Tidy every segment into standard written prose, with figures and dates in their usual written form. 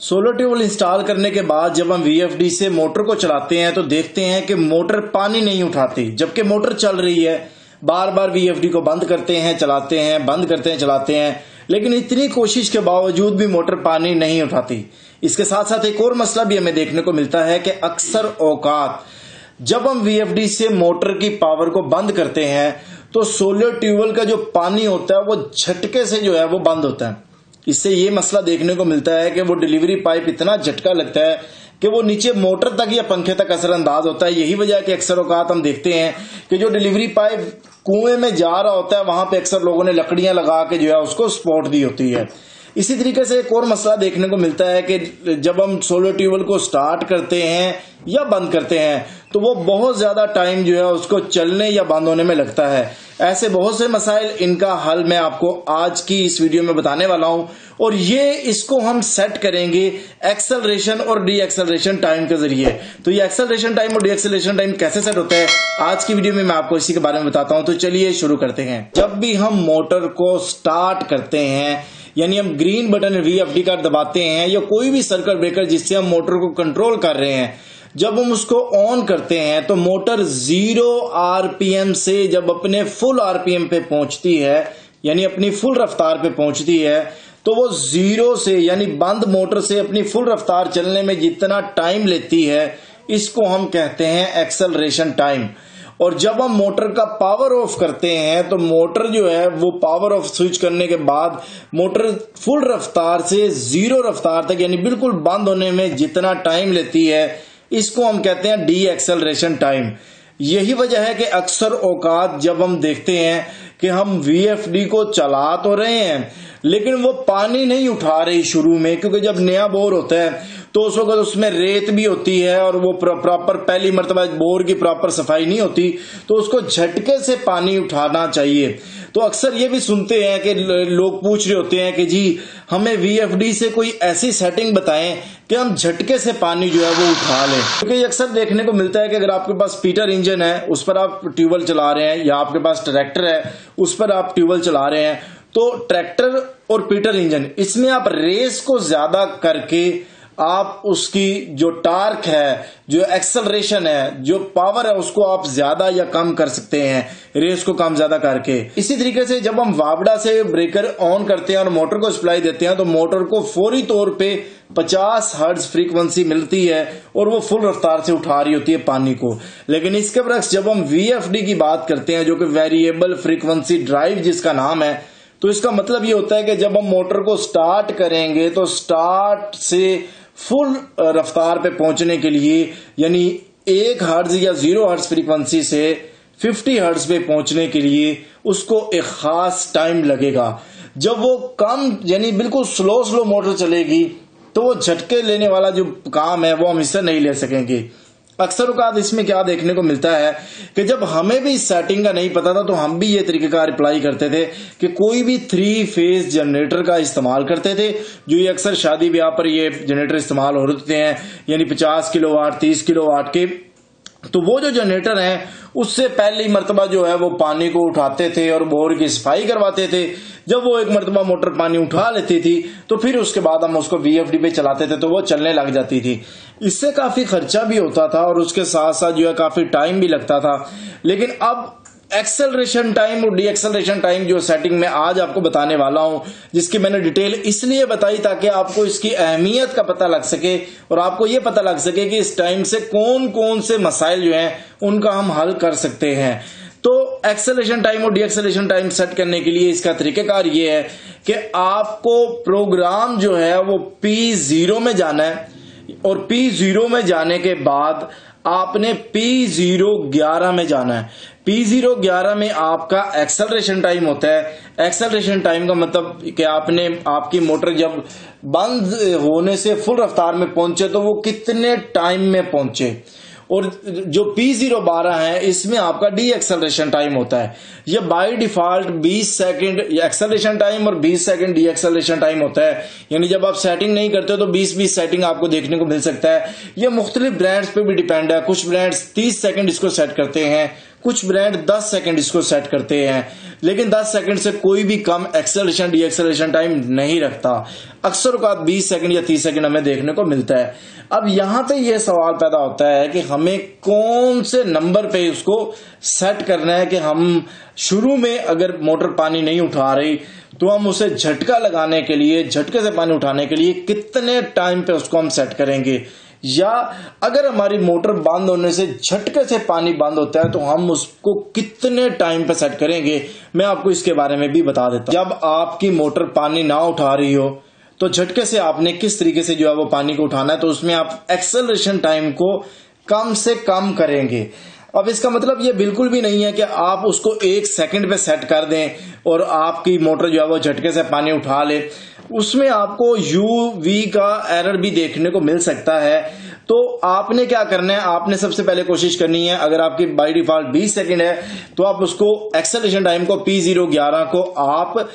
Solar tubewell install करने के बाद जब हम वीएफडी से मोटर को चलाते हैं तो देखते हैं कि मोटर पानी नहीं उठाती, जबकि मोटर चल रही है। बार बार वीएफडी को बंद करते हैं, चलाते हैं, बंद करते हैं, चलाते हैं, लेकिन इतनी कोशिश के बावजूद भी मोटर पानी नहीं उठाती। इसके साथ साथ एक और मसला भी हमें देखने को मिलता है कि अक्सर औकात जब हम वीएफडी से मोटर की पावर को बंद करते हैं तो सोलर ट्यूबवेल का जो पानी होता है वो झटके से जो है वो बंद होता है। इससे ये मसला देखने को मिलता है कि वो डिलीवरी पाइप इतना झटका लगता है कि वो नीचे मोटर तक या पंखे तक असरअंदाज होता है। यही वजह है कि अक्सर औकात हम देखते हैं कि जो डिलीवरी पाइप कुएं में जा रहा होता है वहां पे अक्सर लोगों ने लकड़ियां लगा के जो है उसको सपोर्ट दी होती है। इसी तरीके से एक और मसला देखने को मिलता है कि जब हम सोलर ट्यूबवेल को स्टार्ट करते हैं या बंद करते हैं तो वो बहुत ज्यादा टाइम जो है उसको चलने या बंद होने में लगता है। ऐसे बहुत से मसाइल, इनका हल मैं आपको आज की इस वीडियो में बताने वाला हूं और इसको हम सेट करेंगे एक्सेलरेशन और डी एक्सेलरेशन टाइम के जरिए। तो ये एक्सेलरेशन टाइम और डी एक्सेलरेशन टाइम कैसे सेट होता है आज की वीडियो में मैं आपको इसी के बारे में बताता हूं। तो चलिए शुरू करते हैं। जब भी हम मोटर को स्टार्ट करते हैं यानी हम ग्रीन बटन वीएफडी का दबाते हैं या कोई भी सर्किट ब्रेकर जिससे हम मोटर को कंट्रोल कर रहे हैं, जब हम उसको ऑन करते हैं तो मोटर 0 आरपीएम से जब अपने फुल आरपीएम पे पहुंचती है यानी अपनी फुल रफ्तार पे पहुंचती है तो वो 0 से यानी बंद मोटर से अपनी फुल रफ्तार चलने में जितना टाइम लेती है इसको हम कहते हैं एक्सेलरेशन टाइम। और जब हम मोटर का पावर ऑफ करते हैं तो मोटर जो है वो पावर ऑफ स्विच करने के बाद मोटर फुल रफ्तार से 0 रफ्तार तक यानी बिल्कुल बंद होने में जितना टाइम लेती है इसको हम कहते हैं डी एक्सेलरेशन टाइम। यही वजह है कि अक्सर औकात जब हम देखते हैं कि हम वीएफडी को चला तो रहे हैं लेकिन वो पानी नहीं उठा रही शुरू में, क्योंकि जब नया बोर होता है तो उस वक्त उसमें रेत भी होती है और वो प्रॉपर पहली मर्तबा बोर की प्रॉपर सफाई नहीं होती तो उसको झटके से पानी उठाना चाहिए। तो अक्सर ये भी सुनते हैं कि लोग पूछ रहे होते हैं कि जी हमें वीएफडी से कोई ऐसी सेटिंग बताएं कि हम झटके से पानी जो है वो उठा लें। क्योंकि अक्सर देखने को मिलता है कि अगर आपके पास पीटर इंजन है उस पर आप ट्यूबवेल चला रहे हैं या आपके पास ट्रैक्टर है उस पर आप ट्यूबवेल चला रहे हैं तो ट्रैक्टर और पीटर इंजन इसमें आप रेस को ज्यादा करके आप उसकी जो टार्क है, जो एक्सेलरेशन है, जो पावर है उसको आप ज्यादा या कम कर सकते हैं रेस को कम ज्यादा करके। इसी तरीके से जब हम वावड़ा से ब्रेकर ऑन करते हैं और मोटर को सप्लाई देते हैं तो मोटर को फौरी तौर पे 50 हर्ट्ज फ्रीक्वेंसी मिलती है और वो फुल रफ्तार से उठा रही होती है पानी को। लेकिन इसके बरक्स जब हम वीएफडी की बात करते हैं जो कि वेरिएबल फ्रीक्वेंसी ड्राइव जिसका नाम है, तो इसका मतलब ये होता है कि जब हम मोटर को स्टार्ट करेंगे तो स्टार्ट से फुल रफ्तार पे पहुंचने के लिए यानी 1 हर्ट्ज या 0 हर्ट्ज फ्रीक्वेंसी से 50 हर्ट्ज पे पहुंचने के लिए उसको एक खास टाइम लगेगा। जब वो कम यानी बिल्कुल स्लो मोटर चलेगी तो वो झटके लेने वाला जो काम है वो हम इससे नहीं ले सकेंगे। अक्सर औकात इसमें क्या देखने को मिलता है कि जब हमें भी इस सेटिंग का नहीं पता था तो हम भी ये तरीकेकार अप्लाई करते थे कि कोई भी 3 फेज जनरेटर का इस्तेमाल करते थे। जो ये अक्सर शादी ब्याह पर ये जनरेटर इस्तेमाल हो रहे हैं यानी 50 किलोवाट 30 किलोवाट के, तो वो जो जनरेटर है उससे पहली मर्तबा जो है वो पानी को उठाते थे और बोर की सफाई करवाते थे। जब वो एक मर्तबा मोटर पानी उठा लेती थी तो फिर उसके बाद हम उसको वीएफडी पे चलाते थे तो वो चलने लग जाती थी। इससे काफी खर्चा भी होता था और उसके साथ साथ जो है काफी टाइम भी लगता था। लेकिन अब एक्सेलरेशन टाइम और डी एक्सेलरेशन टाइम जो सेटिंग में आज आपको बताने वाला हूं, जिसकी मैंने डिटेल इसलिए बताई ताकि आपको इसकी अहमियत का पता लग सके और आपको ये पता लग सके कि इस टाइम से कौन कौन से मसाइल जो हैं उनका हम हल कर सकते हैं। तो एक्सेलरेशन टाइम और डी एक्सेलरेशन टाइम सेट करने के लिए इसका तरीकेकार ये है कि आपको प्रोग्राम जो है वो P0 में जाना है और P0 में जाने के बाद आपने P011 में जाना है। P011 में आपका एक्सेलरेशन टाइम होता है। एक्सेलरेशन टाइम का मतलब कि आपकी मोटर जब बंद होने से फुल रफ्तार में पहुंचे तो वो कितने टाइम में पहुंचे, और जो P012 है इसमें आपका डी एक्सेलरेशन टाइम होता है। यह by default 20 second acceleration time और 20 सेकंड डी एक्सेलरेशन टाइम होता है। यानी जब आप सेटिंग नहीं करते तो 20-20 सेटिंग आपको देखने को मिल सकता है। यह मुख्तलिफ ब्रांड्स पे भी डिपेंड है। कुछ ब्रांड्स 30 सेकंड इसको सेट करते हैं, कुछ ब्रांड 10 सेकंड इसको सेट करते हैं, लेकिन 10 सेकंड से कोई भी कम एक्सेलरेशन डी एक्सेलरेशन टाइम नहीं रखता। अक्सर का 20 सेकंड या 30 सेकंड हमें देखने को मिलता है। अब यहां पे यह सवाल पैदा होता है कि हमें कौन से नंबर पे उसको सेट करना है कि हम शुरू में अगर मोटर पानी नहीं उठा रही तो हम उसे झटका लगाने के लिए, झटके से पानी उठाने के लिए कितने टाइम पे उसको हम सेट करेंगे, या अगर हमारी मोटर बंद होने से झटके से पानी बंद होता है तो हम उसको कितने टाइम पे सेट करेंगे। मैं आपको इसके बारे में भी बता देता हूं। जब आपकी मोटर पानी ना उठा रही हो तो झटके से आपने किस तरीके से जो है वो पानी को उठाना है, तो उसमें आप एक्सेलरेशन टाइम को कम से कम करेंगे। अब इसका मतलब ये बिल्कुल भी नहीं है कि आप उसको 1 सेकंड पे सेट कर दें और आपकी मोटर जो है वो झटके से पानी उठा ले। उसमें आपको UV का एरर भी देखने को मिल सकता है। तो आपने क्या करना है, आपने सबसे पहले कोशिश करनी है, अगर आपकी बाय डिफॉल्ट 20 सेकंड है तो आप उसको एक्सेलरेशन टाइम को P011 को आप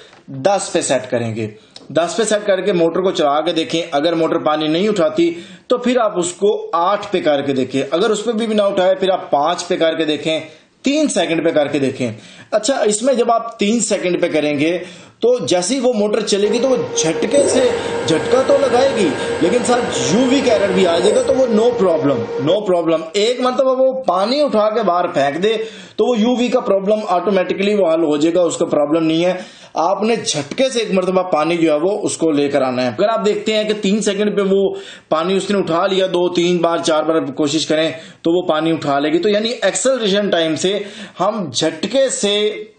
10 पे सेट करेंगे। 10 पे सेट करके मोटर को चला के देखें। अगर मोटर पानी नहीं उठाती तो फिर आप उसको 8 पे करके देखें। अगर उस पर भी ना उठाए फिर आप 5 पे करके देखें, 3 सेकंड पे करके देखें। अच्छा, इसमें जब आप 3 सेकंड पे करेंगे तो जैसे ही वो मोटर चलेगी तो वो झटके से झटका तो लगाएगी, लेकिन साथ UV का एरर भी आ जाएगा, तो वो नो प्रॉब्लम। एक मतलब वो पानी उठा के बाहर फेंक दे तो वो UV का प्रॉब्लम ऑटोमेटिकली वो हल हो जाएगा, उसका प्रॉब्लम नहीं है। आपने झटके से एक मरतबा पानी जो है वो उसको लेकर आना है। अगर आप देखते हैं कि 3 सेकंड पे वो पानी उसने उठा लिया, 2, 3 बार, 4 बार कोशिश करें तो वो पानी उठा लेगी, तो यानी एक्सेलरेशन टाइम से हम झटके से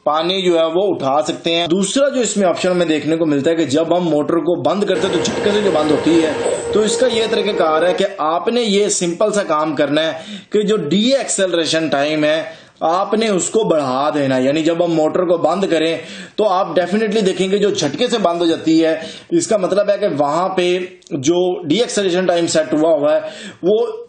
पानी जो है वो उठा सकते हैं। दूसरा जो इसमें ऑप्शन में देखने को मिलता है कि जब हम मोटर को बंद करते हैं तो झटके से जो बंद होती है, तो इसका यह तरीकाकार है कि आपने ये सिंपल सा काम करना है कि जो डी एक्सेलरेशन टाइम है आपने उसको बढ़ा देना। यानी जब हम मोटर को बंद करें तो आप डेफिनेटली देखेंगे जो झटके से बंद हो जाती है, इसका मतलब है कि वहां पे जो डी एक्सेलरेशन टाइम सेट हुआ है वो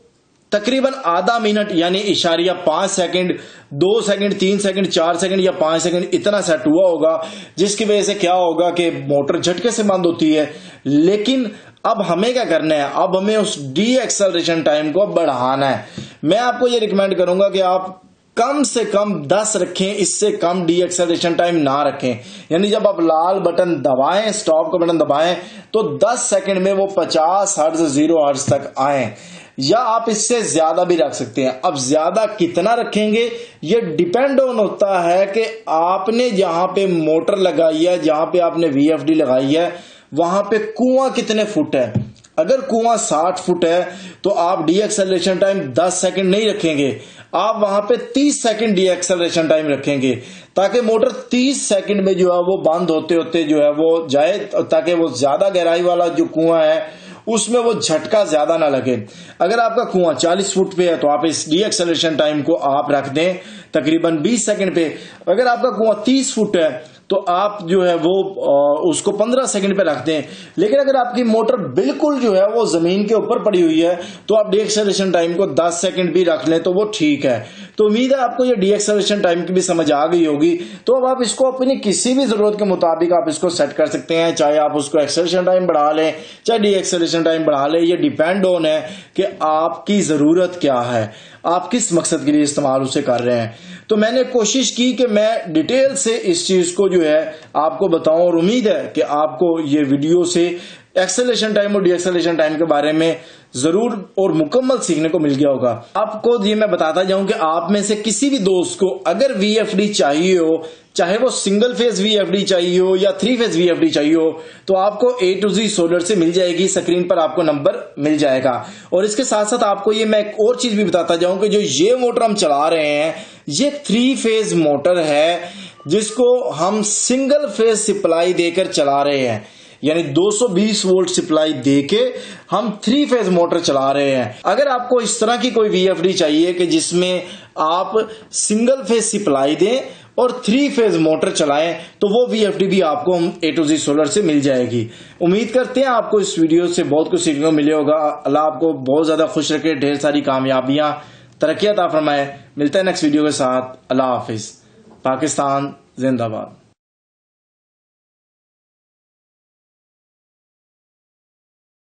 तकरीबन आधा मिनट यानी इशारिया 5 सेकंड, 2 सेकंड, 3 सेकंड, 4 सेकंड या 5 सेकंड इतना सेट हुआ होगा, जिसकी वजह से क्या होगा कि मोटर झटके से बंद होती है। लेकिन अब हमें क्या करना है, अब हमें उस डी एक्सेलरेशन टाइम को बढ़ाना है। मैं आपको ये रिकमेंड करूंगा कि आप कम से कम 10 रखें, इससे कम डी एक्सेलरेशन टाइम ना रखें। यानी जब आप लाल बटन दबाएं, स्टॉप का बटन दबाएं, तो 10 सेकंड में वो 50 हर्ट्ज 0 हर्ट्ज तक आए, या आप इससे ज्यादा भी रख सकते हैं। अब ज्यादा कितना रखेंगे ये डिपेंड ऑन होता है कि आपने जहां पे मोटर लगाई है, जहां पे आपने VFD लगाई है, वहां पे कुआं कितने फुट है। अगर कुआं 60 फुट है तो आप डी एक्सेलरेशन टाइम 10 सेकंड नहीं रखेंगे, आप वहां पे 30 सेकंड डी एक्सेलरेशन टाइम रखेंगे, ताकि मोटर 30 सेकंड में जो है वो बंद होते होते जो है वो जाए, ताकि वो ज्यादा गहराई वाला जो कुआं है उसमें वो झटका ज्यादा ना लगे। अगर आपका कुआं 40 फुट पे है तो आप इस डी एक्सेलरेशन टाइम को आप रख दें तकरीबन 20 सेकंड पे। अगर आपका कुआं 30 फुट है तो आप जो है वो उसको 15 सेकंड पे रख दें। लेकिन अगर आपकी मोटर बिल्कुल जो है वो जमीन के ऊपर पड़ी हुई है तो आप डी एक्सेलरेशन टाइम को 10 सेकंड भी रख लें तो वो ठीक है। तो उम्मीद है आपको ये डी एक्सेलरेशन टाइम की भी समझ आ गई होगी। तो अब आप इसको अपनी किसी भी जरूरत के मुताबिक आप इसको सेट कर सकते हैं, चाहे आप उसको एक्सेलरेशन टाइम बढ़ा लें, चाहे डी एक्सेलरेशन टाइम बढ़ा लें। ये डिपेंड ऑन है कि आपकी जरूरत क्या है, आप किस मकसद के लिए इस्तेमाल उसे कर रहे हैं। तो मैंने कोशिश की कि मैं डिटेल से इस चीज को जो है आपको बताऊं, और उम्मीद है कि आपको ये वीडियो से एक्सेलरेशन टाइम और डी एक्सेलरेशन टाइम के बारे में जरूर और मुकम्मल सीखने को मिल गया होगा। आपको ये मैं बताता जाऊं कि आप में से किसी भी दोस्त को अगर VFD चाहिए हो, चाहे वो सिंगल फेज VFD चाहिए हो या 3 फेज VFD चाहिए हो, तो आपको A to Z सोलर से मिल जाएगी। स्क्रीन पर आपको नंबर मिल जाएगा। और इसके साथ साथ आपको ये मैं एक और चीज भी बताता जाऊं कि जो ये मोटर हम चला रहे हैं ये 3 फेज मोटर है, जिसको हम सिंगल फेज सप्लाई देकर चला रहे हैं। यानी 220 वोल्ट सप्लाई देके हम 3 फेज मोटर चला रहे हैं। अगर आपको इस तरह की कोई VFD चाहिए कि जिसमें आप सिंगल फेज सप्लाई दें और 3 फेज मोटर चलाएं, तो वो VFD भी आपको A to Z सोलर से मिल जाएगी। उम्मीद करते हैं आपको इस वीडियो से बहुत कुछ सीखने को मिले होगा। अल्लाह आपको बहुत ज्यादा खुश रखे, ढेर सारी कामयाबियां, तरक्की अता फरमाए। मिलते हैं नेक्स्ट वीडियो के साथ। अल्लाह हाफिज। पाकिस्तान जिंदाबाद।